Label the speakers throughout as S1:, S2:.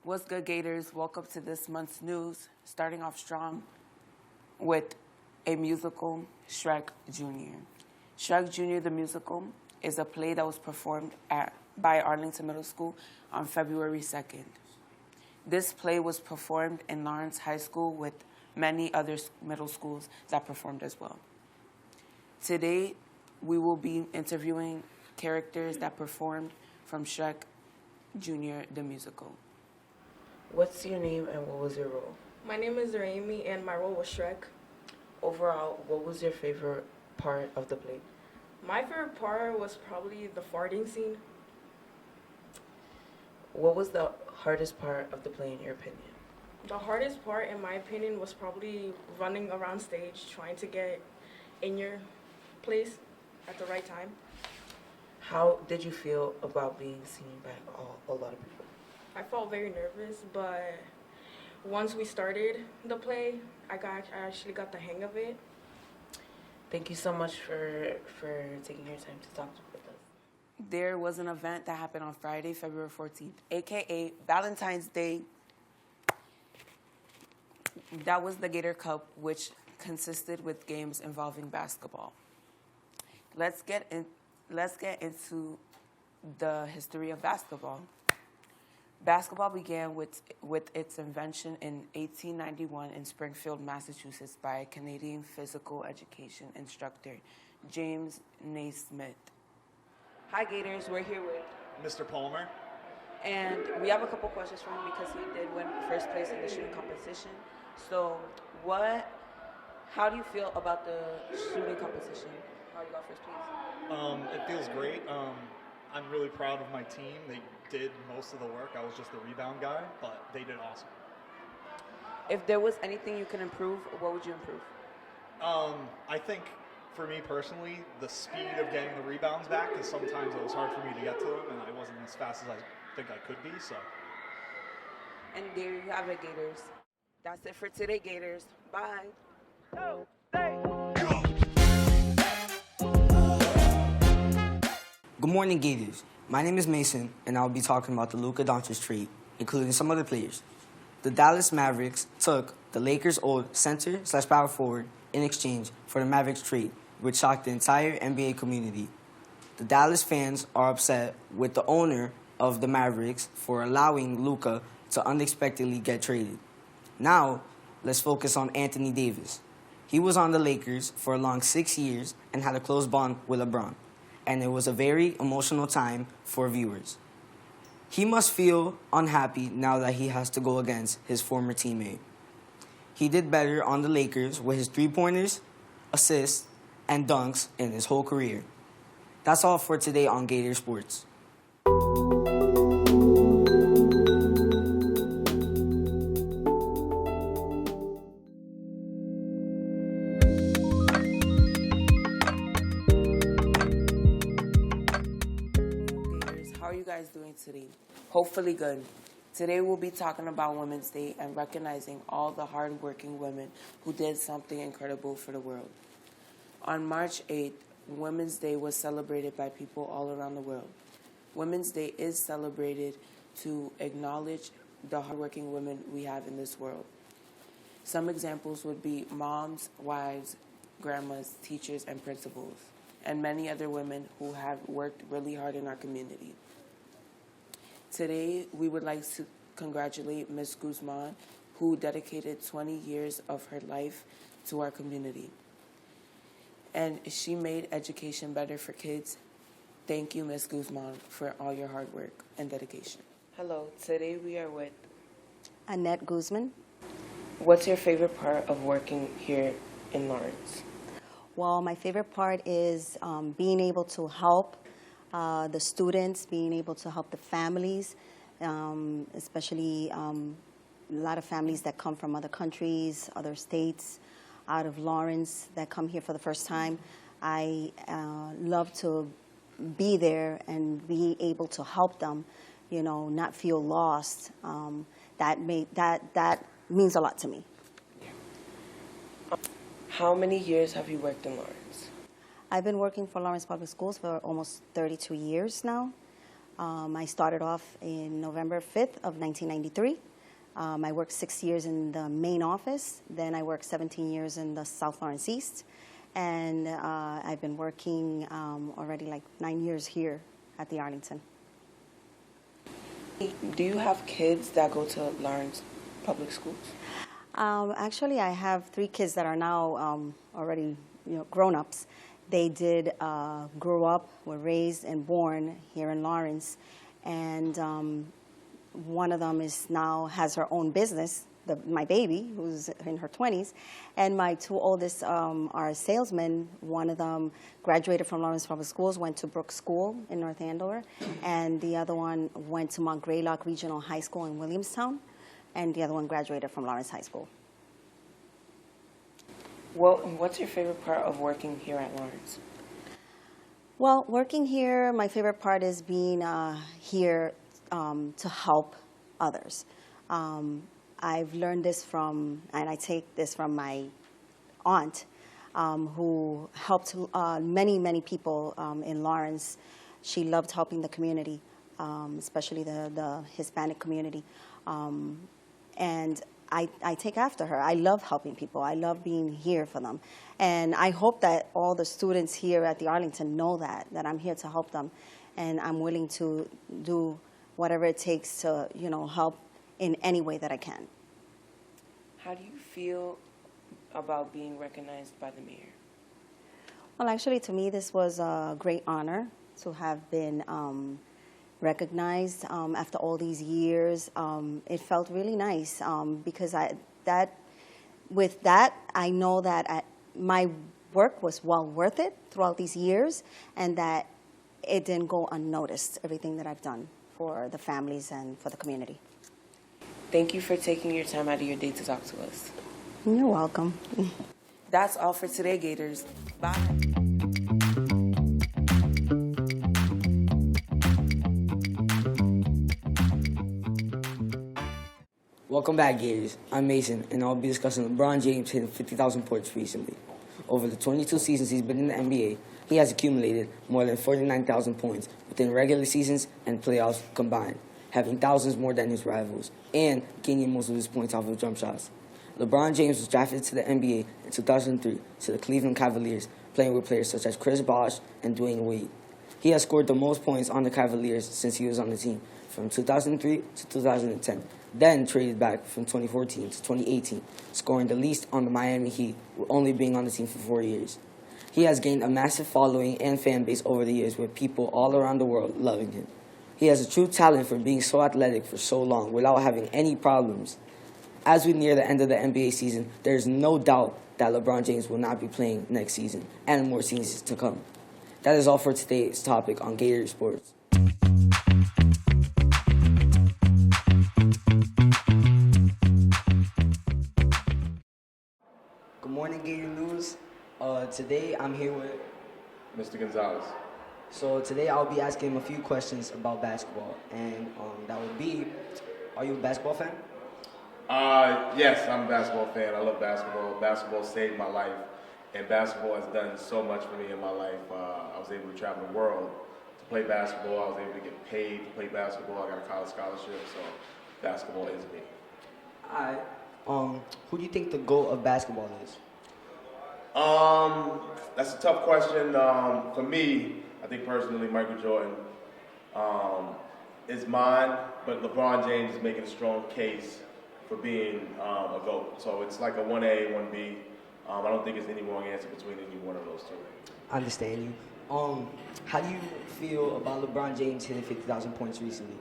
S1: What's good, Gators? Welcome to this month's news. Starting off strong with a musical, Shrek Jr. Shrek Jr. the musical is a play that was performed by Arlington Middle School on February 2nd. This play was performed in Lawrence High School with many other middle schools that performed as well. Today, we will be interviewing characters that performed from Shrek Jr. the musical. What's your name and what was your role?
S2: My name is Raimi and my role was Shrek.
S1: Overall, what was your favorite part of the play?
S2: My favorite part was probably the farting scene.
S1: What was the hardest part of the play in your opinion?
S2: The hardest part, in my opinion, was probably running around stage trying to get in your place at the right time.
S1: How did you feel about being seen by a lot of people?
S2: I felt very nervous, but once we started the play, I actually got the hang of it.
S1: Thank you so much for taking your time to talk with us. There was an event that happened on Friday, February 14th, aka Valentine's Day. That was the Gator Cup, which consisted with games involving basketball. Let's get into the history of basketball. Basketball began with its invention in 1891 in Springfield, Massachusetts by a Canadian physical education instructor, James Naismith. Hi, Gators. We're here with
S3: Mr. Palmer.
S1: And we have a couple questions for him because he did win first place in the shooting competition. So, how do you feel about the shooting competition? How you got first place?
S3: It feels great. I'm really proud of my team. They did most of the work. I was just the rebound guy, but they did awesome.
S1: If there was anything you can improve, what would you improve?
S3: I think for me personally, the speed of getting the rebounds back, because sometimes it was hard for me to get to them, and I wasn't as fast as I think I could be. So.
S1: And there you have it, Gators. That's it for today, Gators. Bye.
S4: Good morning, Gators. My name is Mason, and I'll be talking about the Luka Doncic trade, including some other players. The Dallas Mavericks took the Lakers' old center/power forward in exchange for the Mavericks trade, which shocked the entire NBA community. The Dallas fans are upset with the owner of the Mavericks for allowing Luka to unexpectedly get traded. Now, let's focus on Anthony Davis. He was on the Lakers for a long 6 years and had a close bond with LeBron, and it was a very emotional time for viewers. He must feel unhappy now that he has to go against his former teammate. He did better on the Lakers with his three-pointers, assists, and dunks in his whole career. That's all for today on Gator Sports.
S1: How are you guys doing today? Hopefully good. Today we'll be talking about Women's Day and recognizing all the hard-working women who did something incredible for the world. On March 8th, Women's Day was celebrated by people all around the world. Women's Day is celebrated to acknowledge the hardworking women we have in this world. Some examples would be moms, wives, grandmas, teachers, and principals, and many other women who have worked really hard in our community. Today, we would like to congratulate Ms. Guzman, who dedicated 20 years of her life to our community. And she made education better for kids. Thank you, Ms. Guzman, for all your hard work and dedication. Hello, today we are with
S5: Annette Guzman.
S1: What's your favorite part of working here in Lawrence?
S5: Well, my favorite part is being able to help the students, being able to help the families, especially a lot of families that come from other countries, other states, out of Lawrence that come here for the first time. I love to be there and be able to help them, you know, not feel lost. That means a lot to me.
S1: How many years have you worked in Lawrence?
S5: I've been working for Lawrence Public Schools for almost 32 years now. I started off in November 5th of 1993. I worked 6 years in the main office. Then I worked 17 years in the South Lawrence East. And I've been working already like 9 years here at the Arlington.
S1: Do you have kids that go to Lawrence Public Schools?
S5: Actually, I have 3 kids that are now already grown-ups. They did grow up, were raised and born here in Lawrence. And one of them has her own business, my baby, who's in her 20s, and my 2 oldest are salesmen. One of them graduated from Lawrence Public Schools, went to Brooks School in North Andover, and the other one went to Mount Greylock Regional High School in Williamstown, and the other one graduated from Lawrence High School.
S1: Well, what's your favorite part of working here at Lawrence?
S5: Well, working here, my favorite part is being here to help others. I've learned this and I take this from my aunt, who helped many, many people in Lawrence. She loved helping the community, especially the Hispanic community. And I take after her. I love helping people. I love being here for them. And I hope that all the students here at the Arlington know that I'm here to help them. And I'm willing to do whatever it takes to, help in any way that I can.
S1: How do you feel about being recognized by the mayor?
S5: Well, actually, to me, this was a great honor to have been recognized after all these years. It felt really nice because with that, I know that my work was well worth it throughout these years, and that it didn't go unnoticed, everything that I've done for the families and for the community.
S1: Thank you for taking your time out of your day to talk to us.
S5: You're welcome.
S1: That's all for today, Gators. Bye.
S4: Welcome back, Gators. I'm Mason, and I'll be discussing LeBron James hitting 50,000 points recently. Over the 22 seasons he's been in the NBA, he has accumulated more than 49,000 points within regular seasons and playoffs combined, having thousands more than his rivals, and gaining most of his points off of jump shots. LeBron James was drafted to the NBA in 2003 to the Cleveland Cavaliers, playing with players such as Chris Bosh and Dwayne Wade. He has scored the most points on the Cavaliers since he was on the team, from 2003 to 2010, then traded back from 2014 to 2018, scoring the least on the Miami Heat, with only being on the team for 4 years. He has gained a massive following and fan base over the years, with people all around the world loving him. He has a true talent for being so athletic for so long without having any problems. As we near the end of the NBA season, there is no doubt that LeBron James will not be playing next season and more seasons to come. That is all for today's topic on Gator Sports. Good morning, Gator News. Today I'm here with
S6: Mr. Gonzalez.
S4: So today I'll be asking him a few questions about basketball, and that would be, are you a basketball fan?
S6: Yes, I'm a basketball fan. I love basketball. Basketball saved my life, and basketball has done so much for me in my life. I was able to travel the world to play basketball. I was able to get paid to play basketball. I got a college scholarship, so basketball is me.
S4: Alright. Who do you think the GOAT of basketball is?
S6: That's a tough question. For me, I think personally, Michael Jordan is mine, but LeBron James is making a strong case for being a GOAT. So it's like a 1A, 1B. I don't think there's any wrong answer between any one of those two.
S4: I understand you. How do you feel about LeBron James hitting 50,000 points recently?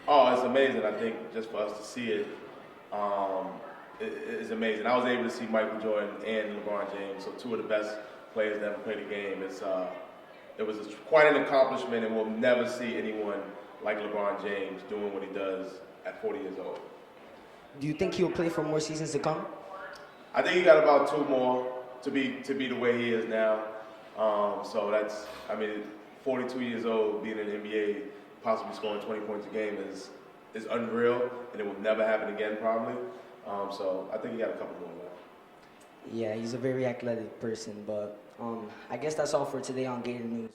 S6: Oh, it's amazing. I think just for us to see it, it's amazing. I was able to see Michael Jordan and LeBron James, so two of the best players that ever played the game. It was quite an accomplishment, and we'll never see anyone like LeBron James doing what he does at 40 years old.
S4: Do you think he'll play for more seasons to come?
S6: I think he got about 2 more to be the way he is now. So 42 years old, being in the NBA, possibly scoring 20 points a game is unreal, and it will never happen again probably. So I think he got a couple more left.
S4: Yeah, he's a very athletic person, but I guess that's all for today on Gator News.